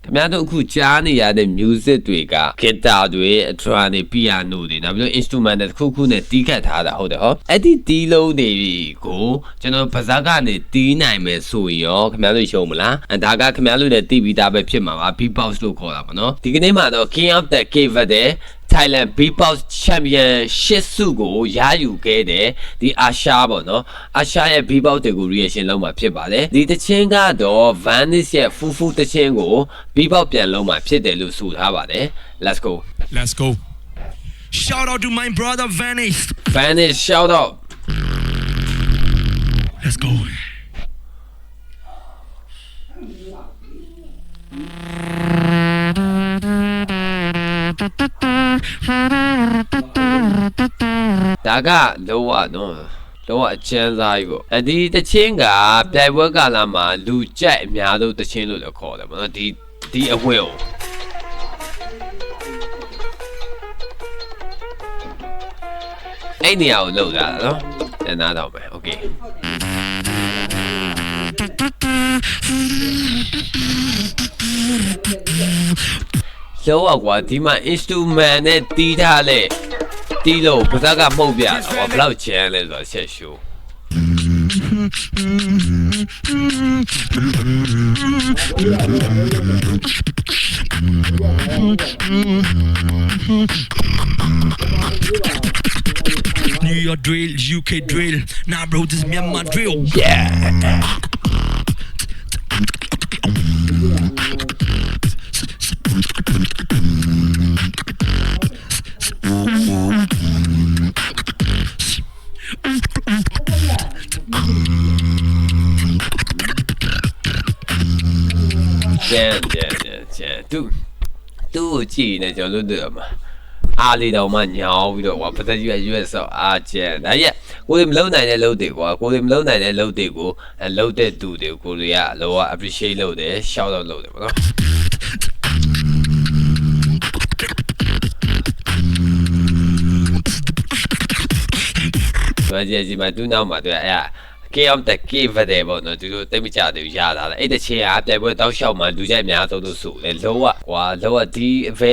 ခင်ဗျားတို့အခုကြားနေရတဲ့ music တွေက guitar တွေ drum တွေ piano တွေနောက်ပြီးတော့ instrument တွေတစ်ခုခုနဲ့တီးခတ်ထားတာဟုတ်တယ်ဟောအဲ့ဒီတီးလုံးတွေကိုကျွန်တော်ပါဇက်ကနေတီးနိုင်မယ်ဆိုရင်ရောခင်ဗျားတို့ရှုံးမလားဒါကခင်ဗျားတို့လည်းတီးပြီးသားပဲဖြစ်မှာပါ beatbox လို့ခေါ်တာပေါ့နော်ဒီကနေ့မှာတော့ King of the Cave တဲ့ Thailand Beatbox Championship ဆုကိုရယူခဲ့တဲ့ဒီအာရှာပေါ့နော်အာရှာရဲ့ Beatbox တွေကို reaction လုပ်မှာဖြစ်ပါတယ်ဒီတခြင်းကတော့ Vanish ရဲ့ Fufu တခြင်းကို Beatbox ပြန်လုပ်မှာဖြစ်တယ်လို့ဆိုထားပါတယ် Let's go Shout out to my brother Vanish shout out Let's goဒါကလောလောအချမ်းစားကြီးပေါ့ဒီတချင်းကပြိုင်ပွဲကာလမှာလူကြိုက်အများဆုံးတချင်းလို့လည်းခေါ်တယ်ပေါ့နော်ဒီအဝင်းအဲ့နေရာကိုလောက်တာနော်နားတော့မယ် okay လောကွာဒီမှာ instrument နဲ့တီးထားလေတီးလို့ပါဇက်ကမှုတ်ပြတာဘယ်လောက်ချမ်းလဲဆိုတော့ဆက်ရှိုးNew York drill, UK drill. Nah, bro, this is Myanmar drill. Yeah. Yeah. Tu chỉ này cho nó được mà. Ali đâu mà nhau bây giờ qua bắt đầu US sao chè đấy ạ cô em lâu này lâu để qua cô em lâu này lâu để cô lâu để đủ để cô đi à lâu appreciate lâu để shout out lâu để đó bây giờ gì mà tôi nào mà tôi à King of the Cave တဲ့ပေါ့နော်သူတို့တိတ်မကြသေးဘူးရတာလေအဲ့တချင်အားပြိုင်ပွဲတောက်လျှောက်မှာလူကြိုက်များသုံးလို့ဆိုလေလောကွာလောဒီဘဲ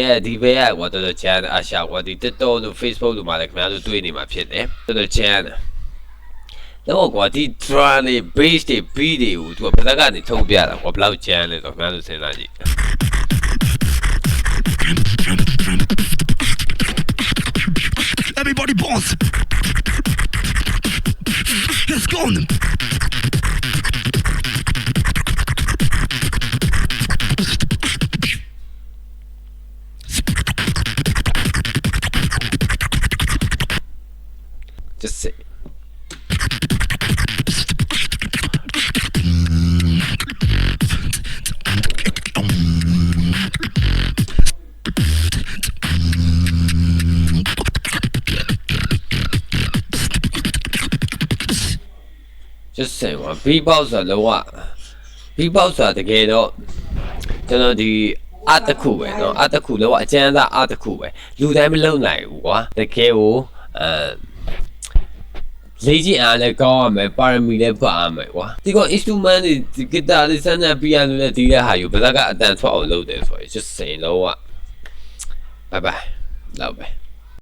ကွာတော်ချန်အရှာကွာဒီ TikTok လို့ Facebook လို့မှာလည်းခင်ဗျားတို့တွေ့နေမှာဖြစ်တယ်တော်ချန်လောကွာဒီ drum တွေ bass တွေ beat တွေကိုသူကဘယ်ကနေထုတ်ပြတာကွာဘယ်လောက်ချန်လဲတော့ခင်ဗျားတို့စဉ်းစားကြည့် Everybody bounce. Let's go. Just say. Just say what beatbox ဆိုတော့ beatbox ဆိုတာတကယ်တော့ကျွန်တော်ဒီအတစ်ခုပဲเนาะအတစ်ခုလောအကျဉ်းသားအတစ်ခုပဲလူတိုင်းမလုံနိုင်ဘူးကွာတကယ်ကိုလေ့ကျင့်အားလည်းကောင်းရမယ်ပါရမီလည်းဖတ်ရမယ်ကွာဒီက instrument တွေ guitar တွေစမ်းစမ်း piano နဲ့ဒီတဲ့ဟာယူဘယ်ကအတန်ထွက်အောင်လုပ်တယ်ဆိုရင် just say လောbye bye လောက်ပဲ